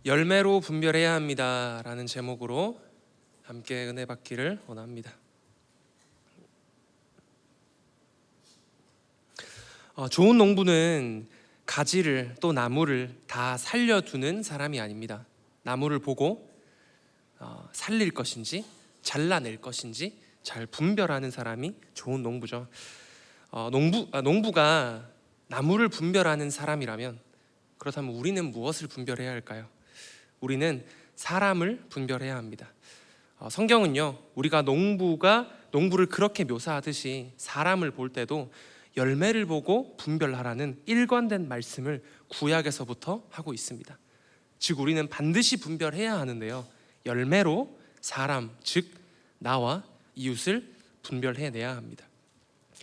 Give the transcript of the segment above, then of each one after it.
열매로 분별해야 합니다라는 제목으로 함께 은혜 받기를 원합니다. 좋은 농부는 가지를 또 나무를 다 살려두는 사람이 아닙니다. 나무를 보고 살릴 것인지 잘라낼 것인지 잘 분별하는 사람이 좋은 농부죠. 농부가 나무를 분별하는 사람이라면, 그렇다면 우리는 무엇을 분별해야 할까요? 우리는 사람을 분별해야 합니다. 성경은요, 우리가 농부를 그렇게 묘사하듯이 사람을 볼 때도 열매를 보고 분별하라는 일관된 말씀을 구약에서부터 하고 있습니다. 즉 우리는 반드시 분별해야 하는데요, 열매로 사람, 즉 나와 이웃을 분별해내야 합니다.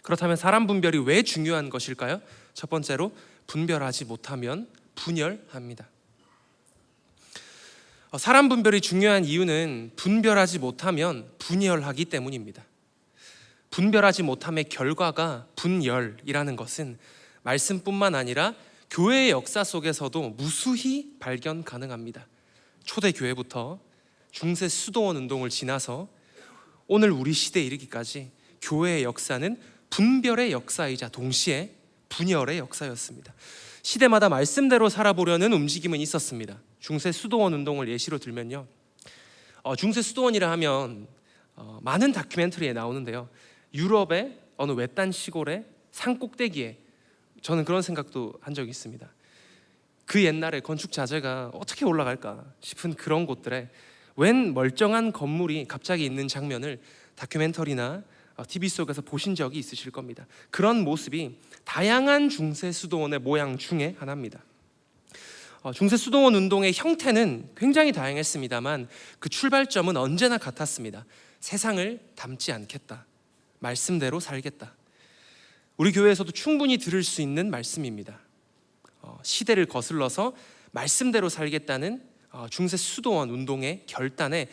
그렇다면 사람 분별이 왜 중요한 것일까요? 첫 번째로, 분별하지 못하면 분열합니다. 사람 분별이 중요한 이유는 분별하지 못하면 분열하기 때문입니다. 분별하지 못함의 결과가 분열이라는 것은 말씀뿐만 아니라 교회의 역사 속에서도 무수히 발견 가능합니다. 초대교회부터 중세 수도원 운동을 지나서 오늘 우리 시대에 이르기까지 교회의 역사는 분별의 역사이자 동시에 분열의 역사였습니다. 시대마다 말씀대로 살아보려는 움직임은 있었습니다. 중세 수도원 운동을 예시로 들면요, 중세 수도원이라 하면 많은 다큐멘터리에 나오는데요, 유럽의 어느 외딴 시골의 산 꼭대기에, 저는 그런 생각도 한 적이 있습니다. 그 옛날에 건축 자재가 어떻게 올라갈까 싶은 그런 곳들에 웬 멀쩡한 건물이 갑자기 있는 장면을 다큐멘터리나 TV 속에서 보신 적이 있으실 겁니다. 그런 모습이 다양한 중세 수도원의 모양 중에 하나입니다. 중세 수도원 운동의 형태는 굉장히 다양했습니다만 그 출발점은 언제나 같았습니다. 세상을 닮지 않겠다, 말씀대로 살겠다. 우리 교회에서도 충분히 들을 수 있는 말씀입니다. 시대를 거슬러서 말씀대로 살겠다는 중세 수도원 운동의 결단에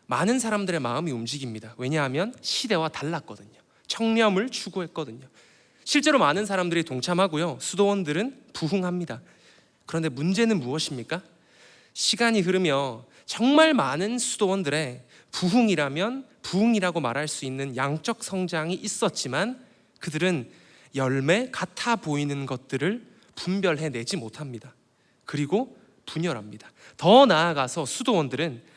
많은 사람들의 마음이 움직입니다. 왜냐하면 시대와 달랐거든요. 청렴을 추구했거든요. 실제로 많은 사람들이 동참하고요, 수도원들은 부흥합니다. 그런데 문제는 무엇입니까? 시간이 흐르며 정말 많은 수도원들의 부흥이라고 말할 수 있는 양적 성장이 있었지만 그들은 열매 같아 보이는 것들을 분별해내지 못합니다. 그리고 분열합니다. 더 나아가서 수도원들은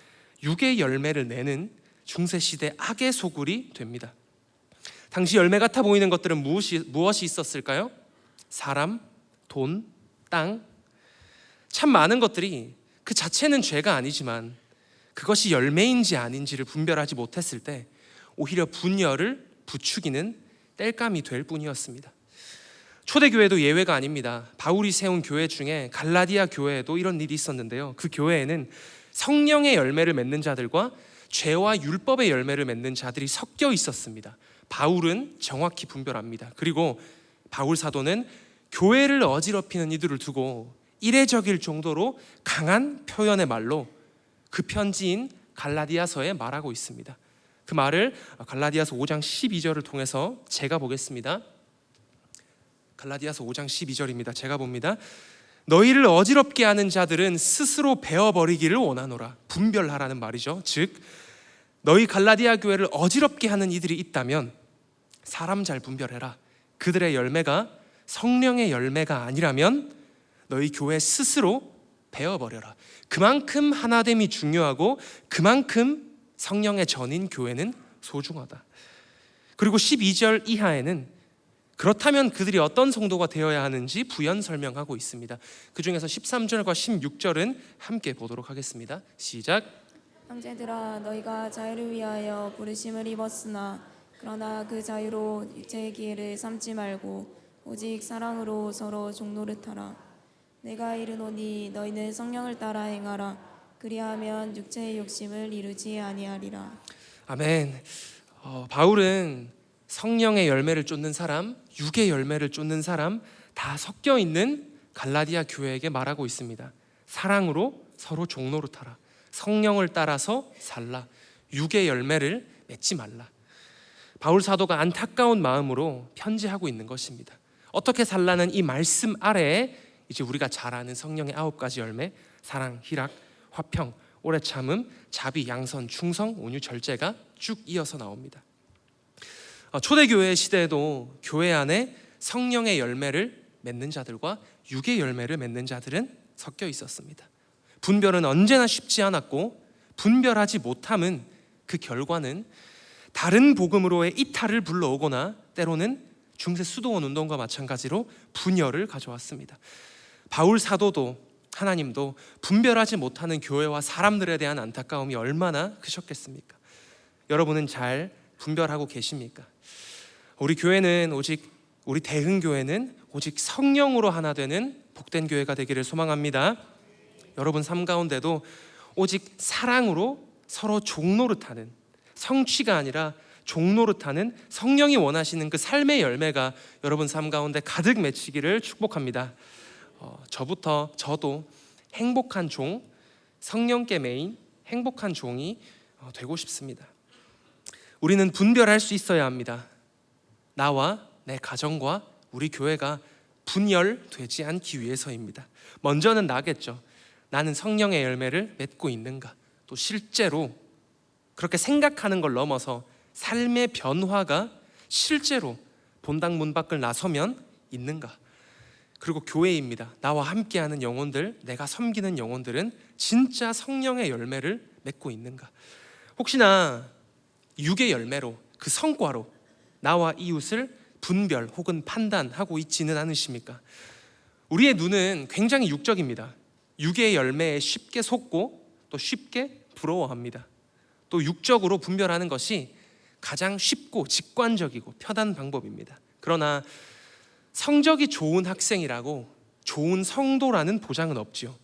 육의 열매를 내는 중세시대 악의 소굴이 됩니다. 당시 열매 같아 보이는 것들은 무엇이 있었을까요? 사람, 돈, 땅, 참 많은 것들이 그 자체는 죄가 아니지만 그것이 열매인지 아닌지를 분별하지 못했을 때 오히려 분열을 부추기는 땔감이 될 뿐이었습니다. 초대교회도 예외가 아닙니다. 바울이 세운 교회 중에 갈라디아 교회에도 이런 일이 있었는데요, 그 교회에는 성령의 열매를 맺는 자들과 죄와 율법의 열매를 맺는 자들이 섞여 있었습니다. 바울은 정확히 분별합니다. 그리고 바울 사도는 교회를 어지럽히는 이들을 두고 이례적일 정도로 강한 표현의 말로 그 편지인 갈라디아서에 말하고 있습니다. 그 말을 갈라디아서 5장 12절을 통해서 제가 보겠습니다. 갈라디아서 5장 12절입니다. 제가 봅니다. 너희를 어지럽게 하는 자들은 스스로 베어버리기를 원하노라. 분별하라는 말이죠. 즉 너희 갈라디아 교회를 어지럽게 하는 이들이 있다면 사람 잘 분별해라. 그들의 열매가 성령의 열매가 아니라면 너희 교회 스스로 베어버려라. 그만큼 하나됨이 중요하고 그만큼 성령의 전인 교회는 소중하다. 그리고 12절 이하에는 그렇다면 그들이 어떤 성도가 되어야 하는지 부연 설명하고 있습니다. 그 중에서 13절과 16절은 함께 보도록 하겠습니다. 시작. 형제들아, 너희가 자유를 위하여 부르심을 입었으나 그러나 그 자유로 육체의 기회를 삼지 말고 오직 사랑으로 서로 종노릇하라. 내가 이르노니 너희는 성령을 따라 행하라. 그리하면 육체의 욕심을 이루지 아니하리라. 아멘. 바울은 성령의 열매를 쫓는 사람, 육의 열매를 쫓는 사람 다 섞여 있는 갈라디아 교회에게 말하고 있습니다. 사랑으로 서로 종노릇하라. 성령을 따라서 살라. 육의 열매를 맺지 말라. 바울 사도가 안타까운 마음으로 편지하고 있는 것입니다. 어떻게 살라는 이 말씀 아래에 이제 우리가 잘 아는 성령의 9가지 열매, 사랑, 희락, 화평, 오래 참음, 자비, 양선, 충성, 온유, 절제가 쭉 이어서 나옵니다. 초대교회 시대에도 교회 안에 성령의 열매를 맺는 자들과 육의 열매를 맺는 자들은 섞여 있었습니다. 분별은 언제나 쉽지 않았고, 분별하지 못함은 그 결과는 다른 복음으로의 이탈을 불러오거나 때로는 중세 수도원 운동과 마찬가지로 분열을 가져왔습니다. 바울 사도도 하나님도 분별하지 못하는 교회와 사람들에 대한 안타까움이 얼마나 크셨겠습니까? 여러분은 잘 분별하고 계십니까? 우리 대흥교회는 오직 성령으로 하나 되는 복된 교회가 되기를 소망합니다. 여러분 삶 가운데도 오직 사랑으로 서로 종노릇하는, 성취가 아니라 종노릇하는 성령이 원하시는 그 삶의 열매가 여러분 삶 가운데 가득 맺히기를 축복합니다. 저도 행복한 종, 성령께 매인 행복한 종이 되고 싶습니다. 우리는 분별할 수 있어야 합니다. 나와 내 가정과 우리 교회가 분열되지 않기 위해서입니다. 먼저는 나겠죠. 나는 성령의 열매를 맺고 있는가? 또 실제로 그렇게 생각하는 걸 넘어서 삶의 변화가 실제로 본당 문 밖을 나서면 있는가? 그리고 교회입니다. 나와 함께하는 영혼들, 내가 섬기는 영혼들은 진짜 성령의 열매를 맺고 있는가? 혹시나 육의 열매로, 그 성과로 나와 이웃을 분별 혹은 판단하고 있지는 않으십니까? 우리의 눈은 굉장히 육적입니다. 육의 열매에 쉽게 속고 또 쉽게 부러워합니다. 또 육적으로 분별하는 것이 가장 쉽고 직관적이고 편한 방법입니다. 그러나 성적이 좋은 학생이라고 좋은 성도라는 보장은 없지요.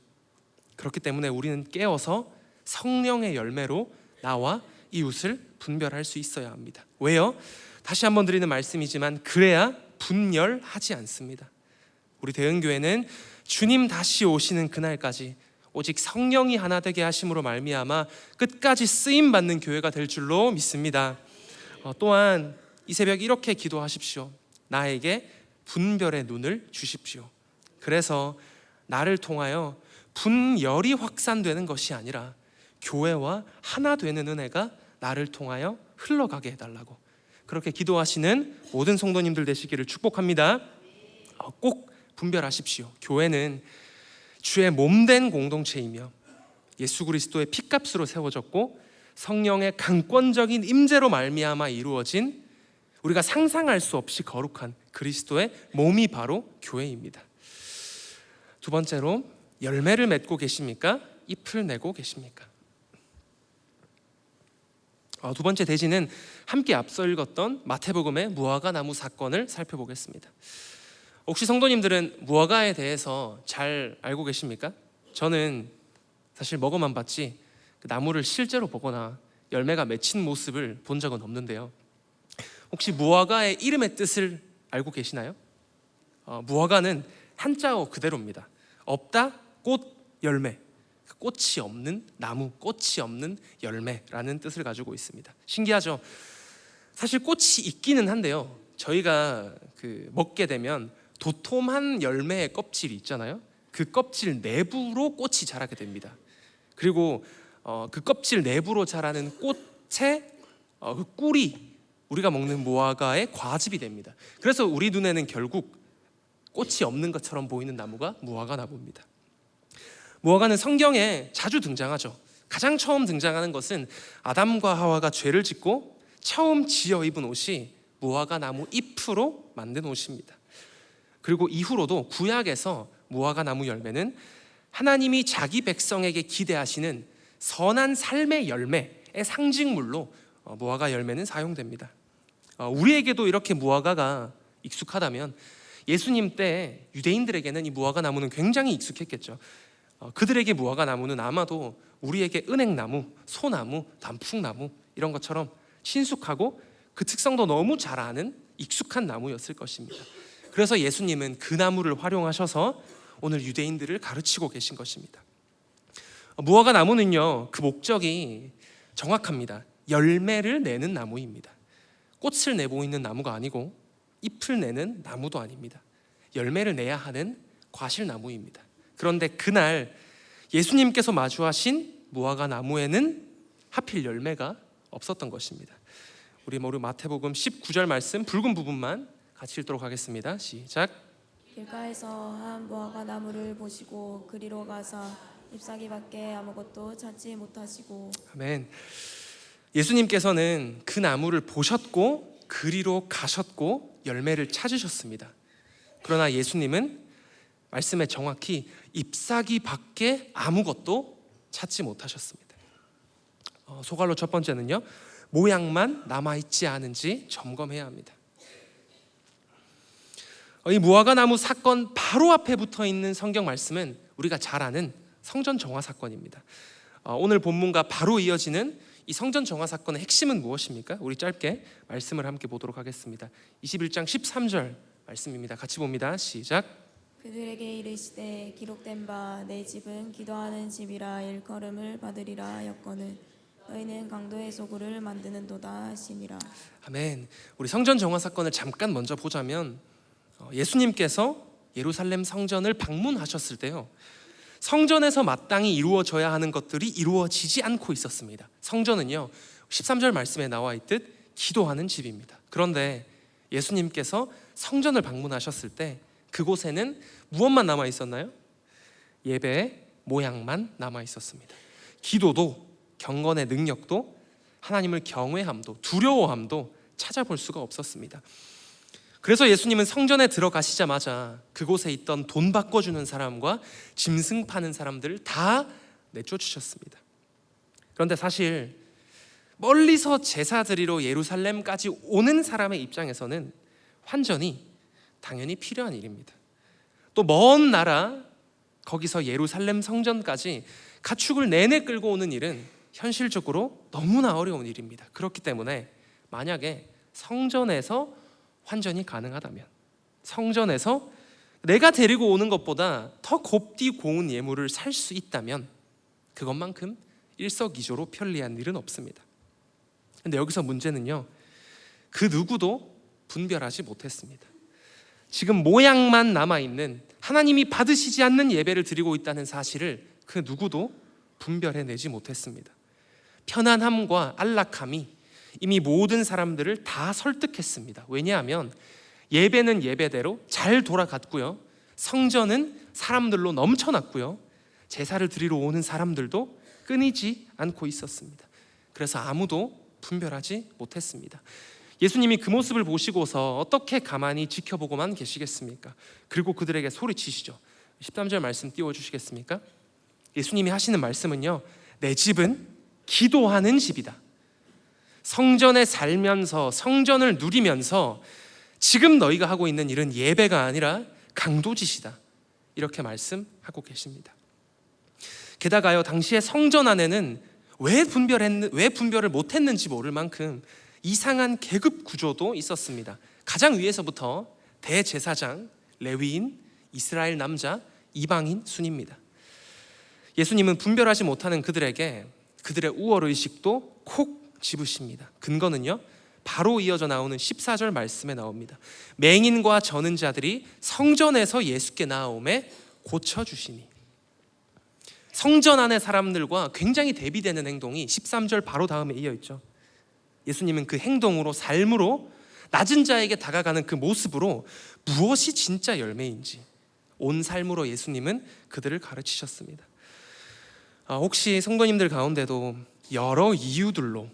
그렇기 때문에 우리는 깨어서 성령의 열매로 나와 이웃을 분별할 수 있어야 합니다. 왜요? 다시 한번 드리는 말씀이지만 그래야 분열하지 않습니다. 우리 대흥교회는 주님 다시 오시는 그날까지 오직 성령이 하나 되게 하심으로 말미암아 끝까지 쓰임 받는 교회가 될 줄로 믿습니다. 또한 이 새벽 이렇게 기도하십시오. 나에게 분별의 눈을 주십시오. 그래서 나를 통하여 분열이 확산되는 것이 아니라 교회와 하나 되는 은혜가 나를 통하여 흘러가게 해달라고, 그렇게 기도하시는 모든 성도님들 되시기를 축복합니다. 꼭 분별하십시오. 교회는 주의 몸된 공동체이며 예수 그리스도의 피값으로 세워졌고 성령의 강권적인 임재로 말미암아 이루어진 우리가 상상할 수 없이 거룩한 그리스도의 몸이 바로 교회입니다. 두 번째로, 열매를 맺고 계십니까? 잎을 내고 계십니까? 두 번째 대지는 함께 앞서 읽었던 마태복음의 무화과 나무 사건을 살펴보겠습니다. 혹시 성도님들은 무화과에 대해서 잘 알고 계십니까? 저는 사실 먹어만 봤지 그 나무를 실제로 보거나 열매가 맺힌 모습을 본 적은 없는데요. 혹시 무화과의 이름의 뜻을 알고 계시나요? 무화과는 한자어 그대로입니다. 없다, 꽃, 열매. 꽃이 없는 나무, 꽃이 없는 열매라는 뜻을 가지고 있습니다. 신기하죠? 사실 꽃이 있기는 한데요. 저희가 먹게 되면 도톰한 열매의 껍질이 있잖아요. 그 껍질 내부로 꽃이 자라게 됩니다. 그리고 그 껍질 내부로 자라는 꽃의 그 꿀이 우리가 먹는 무화과의 과즙이 됩니다. 그래서 우리 눈에는 결국 꽃이 없는 것처럼 보이는 나무가 무화과 나무입니다. 무화과는 성경에 자주 등장하죠. 가장 처음 등장하는 것은 아담과 하와가 죄를 짓고 처음 지어 입은 옷이 무화과 나무 잎으로 만든 옷입니다. 그리고 이후로도 구약에서 무화과 나무 열매는 하나님이 자기 백성에게 기대하시는 선한 삶의 열매의 상징물로 무화과 열매는 사용됩니다. 우리에게도 이렇게 무화과가 익숙하다면 예수님 때 유대인들에게는 이 무화과 나무는 굉장히 익숙했겠죠. 그들에게 무화과 나무는 아마도 우리에게 은행나무, 소나무, 단풍나무 이런 것처럼 친숙하고 그 특성도 너무 잘 아는 익숙한 나무였을 것입니다. 그래서 예수님은 그 나무를 활용하셔서 오늘 유대인들을 가르치고 계신 것입니다. 무화과 나무는요, 그 목적이 정확합니다. 열매를 내는 나무입니다. 꽃을 내고 있는 나무가 아니고 잎을 내는 나무도 아닙니다. 열매를 내야 하는 과실나무입니다. 그런데 그날 예수님께서 마주하신 무화과 나무에는 하필 열매가 없었던 것입니다. 우리 마태복음 19절 말씀 붉은 부분만 같이 읽도록 하겠습니다. 시작. 길가에서 한 무화과 나무를 보시고 그리로 가사 잎사귀밖에 아무것도 찾지 못하시고. 아멘. 예수님께서는 그 나무를 보셨고 그리로 가셨고 열매를 찾으셨습니다. 그러나 예수님은 말씀에 정확히 잎사귀밖에 아무것도 찾지 못하셨습니다. 소갈로 첫 번째는요, 모양만 남아있지 않은지 점검해야 합니다. 이 무화과 나무 사건 바로 앞에 붙어 있는 성경 말씀은 우리가 잘 아는 성전 정화 사건입니다. 오늘 본문과 바로 이어지는 이 성전 정화 사건의 핵심은 무엇입니까? 우리 짧게 말씀을 함께 보도록 하겠습니다. 21장 13절 말씀입니다. 같이 봅니다. 시작. 그들에게 이르시되 기록된 바 내 집은 기도하는 집이라 일컬음을 받으리라 하였거늘 너희는 강도의 소굴을 만드는도다 하시니라. 아멘. 우리 성전 정화 사건을 잠깐 먼저 보자면 예수님께서 예루살렘 성전을 방문하셨을 때요, 성전에서 마땅히 이루어져야 하는 것들이 이루어지지 않고 있었습니다. 성전은요 13절 말씀에 나와 있듯 기도하는 집입니다. 그런데 예수님께서 성전을 방문하셨을 때 그곳에는 무엇만 남아 있었나요? 예배의 모양만 남아 있었습니다. 기도도, 경건의 능력도, 하나님을 경외함도, 두려워함도 찾아볼 수가 없었습니다. 그래서 예수님은 성전에 들어가시자마자 그곳에 있던 돈 바꿔주는 사람과 짐승 파는 사람들을 다 내쫓으셨습니다. 그런데 사실 멀리서 제사 드리러 예루살렘까지 오는 사람의 입장에서는 환전이 당연히 필요한 일입니다. 또 먼 나라, 거기서 예루살렘 성전까지 가축을 내내 끌고 오는 일은 현실적으로 너무나 어려운 일입니다. 그렇기 때문에 만약에 성전에서 환전이 가능하다면, 성전에서 내가 데리고 오는 것보다 더 곱디 고운 예물을 살 수 있다면 그것만큼 일석이조로 편리한 일은 없습니다. 근데 여기서 문제는요, 그 누구도 분별하지 못했습니다. 지금 모양만 남아있는, 하나님이 받으시지 않는 예배를 드리고 있다는 사실을 그 누구도 분별해내지 못했습니다. 편안함과 안락함이 이미 모든 사람들을 다 설득했습니다. 왜냐하면 예배는 예배대로 잘 돌아갔고요, 성전은 사람들로 넘쳐났고요, 제사를 드리러 오는 사람들도 끊이지 않고 있었습니다. 그래서 아무도 분별하지 못했습니다. 예수님이 그 모습을 보시고서 어떻게 가만히 지켜보고만 계시겠습니까? 그리고 그들에게 소리치시죠. 13절 말씀 띄워주시겠습니까? 예수님이 하시는 말씀은요, 내 집은 기도하는 집이다. 성전에 살면서, 성전을 누리면서 지금 너희가 하고 있는 일은 예배가 아니라 강도짓이다, 이렇게 말씀하고 계십니다. 게다가요, 당시에 성전 안에는 왜 분별을 못했는지 모를 만큼 이상한 계급 구조도 있었습니다. 가장 위에서부터 대제사장, 레위인, 이스라엘 남자, 이방인 순입니다. 예수님은 분별하지 못하는 그들에게 그들의 우월의식도 콕 집으십니다. 근거는요, 바로 이어져 나오는 14절 말씀에 나옵니다. 맹인과 저는 자들이 성전에서 예수께 나아오매 고쳐주시니. 성전 안의 사람들과 굉장히 대비되는 행동이 13절 바로 다음에 이어있죠. 예수님은 그 행동으로, 삶으로, 낮은 자에게 다가가는 그 모습으로 무엇이 진짜 열매인지 온 삶으로 예수님은 그들을 가르치셨습니다. 혹시 성도님들 가운데도 여러 이유들로,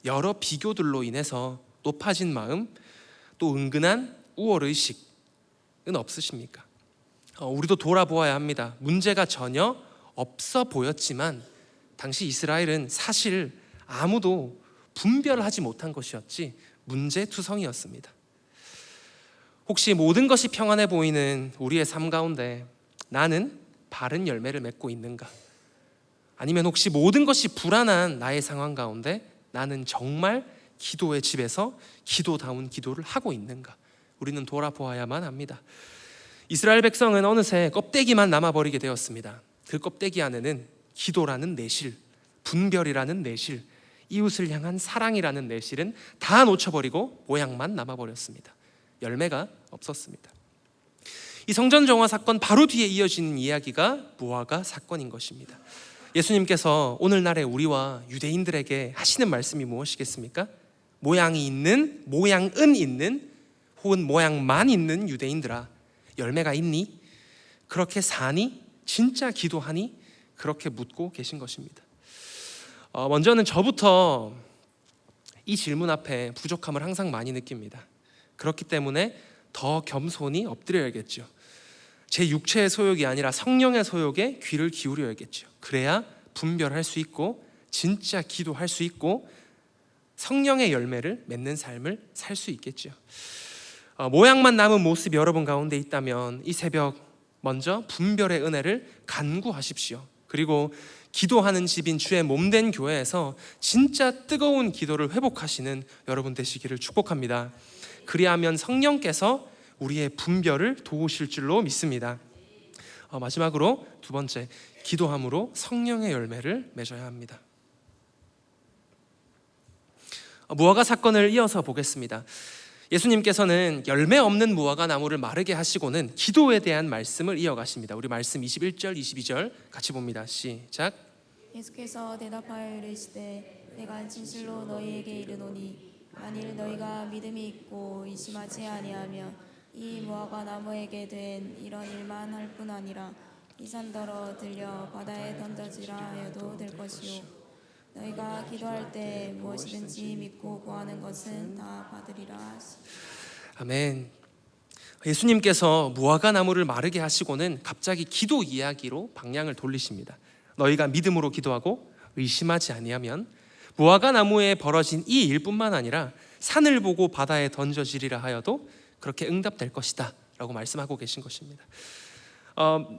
여러 비교들로 인해서 높아진 마음, 또 은근한 우월의식은 없으십니까? 우리도 돌아보아야 합니다. 문제가 전혀 없어 보였지만 당시 이스라엘은 사실 아무도 분별하지 못한 것이었지 문제투성이었습니다. 혹시 모든 것이 평안해 보이는 우리의 삶 가운데 나는 바른 열매를 맺고 있는가? 아니면 혹시 모든 것이 불안한 나의 상황 가운데 나는 정말 기도의 집에서 기도다운 기도를 하고 있는가? 우리는 돌아보아야만 합니다. 이스라엘 백성은 어느새 껍데기만 남아버리게 되었습니다. 그 껍데기 안에는 기도라는 내실, 분별이라는 내실, 이웃을 향한 사랑이라는 내실은 다 놓쳐버리고 모양만 남아버렸습니다. 열매가 없었습니다. 이 성전 정화 사건 바로 뒤에 이어지는 이야기가 무화과 사건인 것입니다. 예수님께서 오늘날의 우리와 유대인들에게 하시는 말씀이 무엇이겠습니까? 모양은 있는 혹은 모양만 있는 유대인들아, 열매가 있니? 그렇게 사니? 진짜 기도하니? 그렇게 묻고 계신 것입니다. 먼저는 저부터 이 질문 앞에 부족함을 항상 많이 느낍니다. 그렇기 때문에 더 겸손히 엎드려야겠죠. 제 육체의 소욕이 아니라 성령의 소욕에 귀를 기울여야겠죠. 그래야 분별할 수 있고 진짜 기도할 수 있고 성령의 열매를 맺는 삶을 살 수 있겠죠. 모양만 남은 모습이 여러분 가운데 있다면 이 새벽 먼저 분별의 은혜를 간구하십시오. 그리고 기도하는 집인 주의 몸된 교회에서 진짜 뜨거운 기도를 회복하시는 여러분 되시기를 축복합니다. 그리하면 성령께서 우리의 분별을 도우실 줄로 믿습니다. 마지막으로 두 번째, 기도함으로 성령의 열매를 맺어야 합니다. 무화과 사건을 이어서 보겠습니다. 예수님께서는 열매 없는 무화과 나무를 마르게 하시고는 기도에 대한 말씀을 이어가십니다. 우리 말씀 21절, 22절 같이 봅니다. 시작. 예수께서 대답하여 이르시되 내가 진실로 너희에게 이르노니 만일 너희가 믿음이 있고 의심하지 아니하면 이 무화과 나무에게 된 이런 일만 할 뿐 아니라 이 산더러 들려 바다에 던져지라 하여도 될 것이요 너희가 기도할 때 무엇이든지 믿고 구하는 것은 다 받으리라. 아멘. 예수님께서 무화과 나무를 마르게 하시고는 갑자기 기도 이야기로 방향을 돌리십니다. 너희가 믿음으로 기도하고 의심하지 아니하면 무화과 나무에 벌어진 이 일뿐만 아니라 산을 보고 바다에 던져지리라 하여도 그렇게 응답될 것이다 라고 말씀하고 계신 것입니다.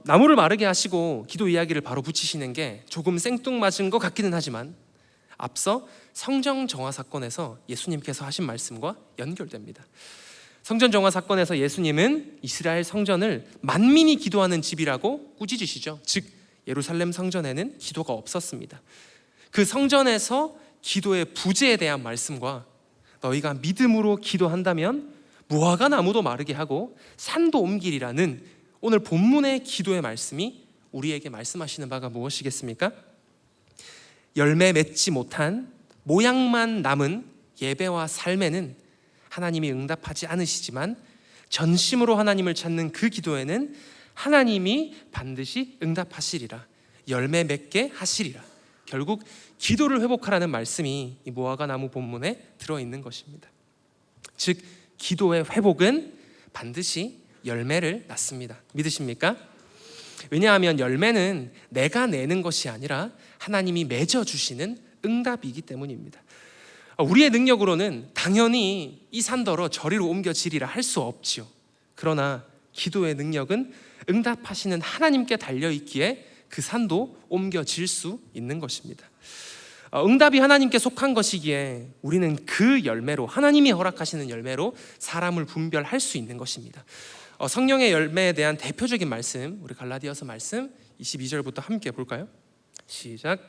나무를 마르게 하시고 기도 이야기를 바로 붙이시는 게 조금 생뚱맞은 것 같기는 하지만 앞서 성전 정화 사건에서 예수님께서 하신 말씀과 연결됩니다. 성전 정화 사건에서 예수님은 이스라엘 성전을 만민이 기도하는 집이라고 꾸짖으시죠. 즉 예루살렘 성전에는 기도가 없었습니다. 그 성전에서 기도의 부재에 대한 말씀과 너희가 믿음으로 기도한다면 무화과 나무도 마르게 하고 산도 옮기리라는 오늘 본문의 기도의 말씀이 우리에게 말씀하시는 바가 무엇이겠습니까? 열매 맺지 못한 모양만 남은 예배와 삶에는 하나님이 응답하지 않으시지만 전심으로 하나님을 찾는 그 기도에는 하나님이 반드시 응답하시리라, 열매 맺게 하시리라. 결국 기도를 회복하라는 말씀이 이 무화과 나무 본문에 들어있는 것입니다. 즉 기도의 회복은 반드시 열매를 낳습니다. 믿으십니까? 왜냐하면 열매는 내가 내는 것이 아니라 하나님이 맺어주시는 응답이기 때문입니다. 우리의 능력으로는 당연히 이 산더러 저리로 옮겨지리라 할 수 없지요. 그러나 기도의 능력은 응답하시는 하나님께 달려있기에 그 산도 옮겨질 수 있는 것입니다. 응답이 하나님께 속한 것이기에 우리는 그 열매로, 하나님이 허락하시는 열매로 사람을 분별할 수 있는 것입니다. 성령의 열매에 대한 대표적인 말씀, 우리 갈라디아서 말씀 22절부터 함께 볼까요? 시작.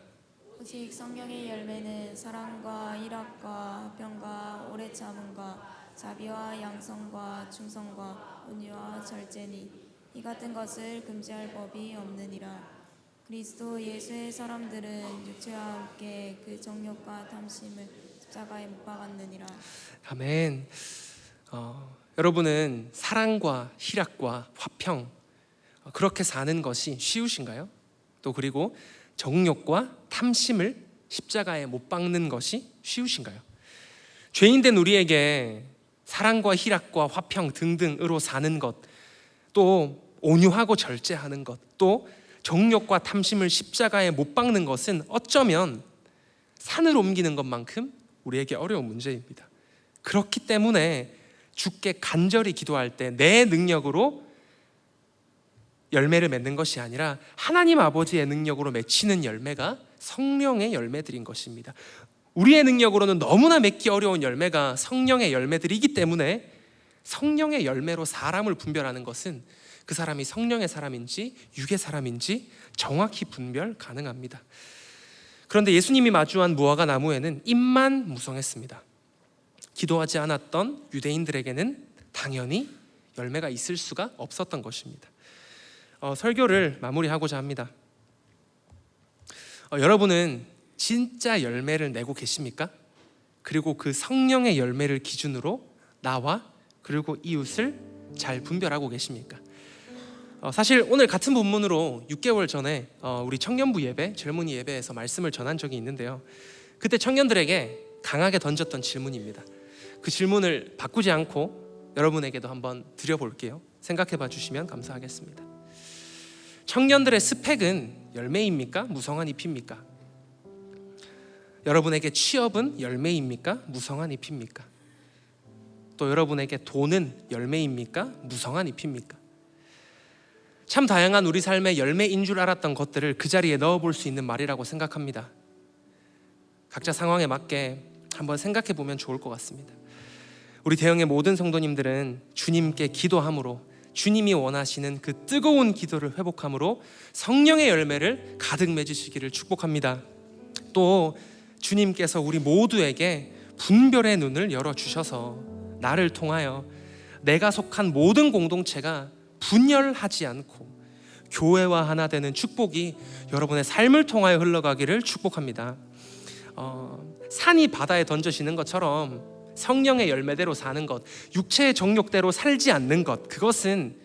오직 성령의 열매는 사랑과 희락과 화평과 오래 참음과 자비와 양성과 충성과 온유와 절제니 이 같은 것을 금지할 법이 없느니라. 그리스도 예수의 사람들은 육체와 함께 그 정욕과 탐심을 십자가에 못 박았느니라. 아멘. 여러분은 사랑과 희락과 화평 그렇게 사는 것이 쉬우신가요? 또 그리고 정욕과 탐심을 십자가에 못 박는 것이 쉬우신가요? 죄인된 우리에게 사랑과 희락과 화평 등등으로 사는 것, 또 온유하고 절제하는 것, 또 정욕과 탐심을 십자가에 못 박는 것은 어쩌면 산을 옮기는 것만큼 우리에게 어려운 문제입니다. 그렇기 때문에 주께 간절히 기도할 때 내 능력으로 열매를 맺는 것이 아니라 하나님 아버지의 능력으로 맺히는 열매가 성령의 열매들인 것입니다. 우리의 능력으로는 너무나 맺기 어려운 열매가 성령의 열매들이기 때문에 성령의 열매로 사람을 분별하는 것은 그 사람이 성령의 사람인지 육의 사람인지 정확히 분별 가능합니다. 그런데 예수님이 마주한 무화과 나무에는 잎만 무성했습니다. 기도하지 않았던 유대인들에게는 당연히 열매가 있을 수가 없었던 것입니다. 설교를 마무리하고자 합니다. 여러분은 진짜 열매를 내고 계십니까? 그리고 그 성령의 열매를 기준으로 나와 그리고 이웃을 잘 분별하고 계십니까? 사실 오늘 같은 본문으로 6개월 전에 우리 청년부 예배, 젊은이 예배에서 말씀을 전한 적이 있는데요. 그때 청년들에게 강하게 던졌던 질문입니다. 그 질문을 바꾸지 않고 여러분에게도 한번 드려볼게요. 생각해 봐 주시면 감사하겠습니다. 청년들의 스펙은 열매입니까? 무성한 잎입니까? 여러분에게 취업은 열매입니까? 무성한 잎입니까? 또 여러분에게 돈은 열매입니까? 무성한 잎입니까? 참 다양한 우리 삶의 열매인 줄 알았던 것들을 그 자리에 넣어볼 수 있는 말이라고 생각합니다. 각자 상황에 맞게 한번 생각해 보면 좋을 것 같습니다. 우리 대형의 모든 성도님들은 주님께 기도함으로 주님이 원하시는 그 뜨거운 기도를 회복함으로 성령의 열매를 가득 맺으시기를 축복합니다. 또 주님께서 우리 모두에게 분별의 눈을 열어주셔서 나를 통하여 내가 속한 모든 공동체가 분열하지 않고 교회와 하나 되는 축복이 여러분의 삶을 통하여 흘러가기를 축복합니다. 산이 바다에 던져지는 것처럼 성령의 열매대로 사는 것, 육체의 정욕대로 살지 않는 것, 그것은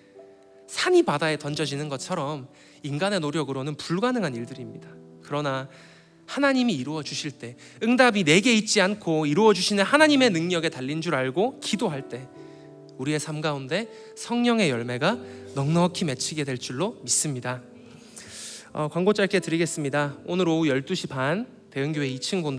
산이 바다에 던져지는 것처럼 인간의 노력으로는 불가능한 일들입니다. 그러나 하나님이 이루어 주실 때, 응답이 내게 있지 않고 이루어 주시는 하나님의 능력에 달린 줄 알고 기도할 때 우리의 삶 가운데 성령의 열매가 넉넉히 맺히게 될 줄로 믿습니다. 광고 짧게 드리겠습니다. 오늘 오후 12시 반 대흥교회 2층